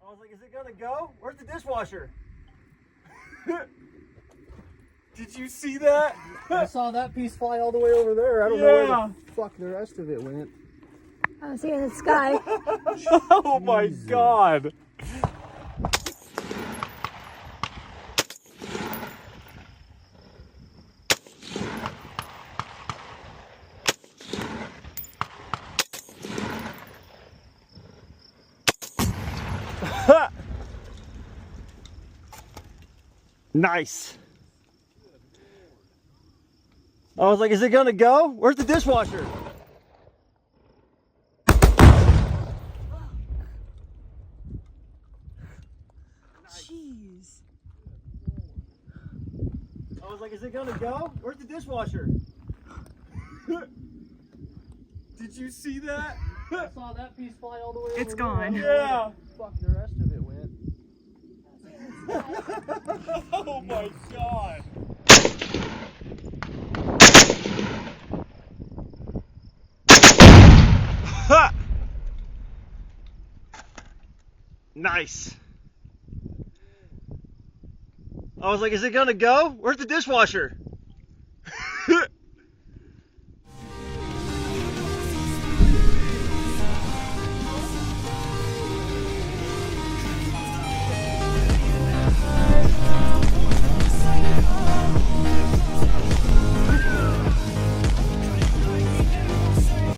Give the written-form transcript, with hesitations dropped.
I was like, is it gonna go? Where's the dishwasher? Did you see that? I saw that piece fly all the way over there. I don't know where the fuck the rest of it went. I was seeing the sky. Oh my God. Nice. I was like, is it gonna go? Where's the dishwasher? Jeez. I was like, is it gonna go? Where's the dishwasher? Did you see that? I saw that piece fly all the way It's over gone. there. Yeah. Fuck the rest of it went. Oh my God. Nice. I was like, is it gonna go? Where's the dishwasher?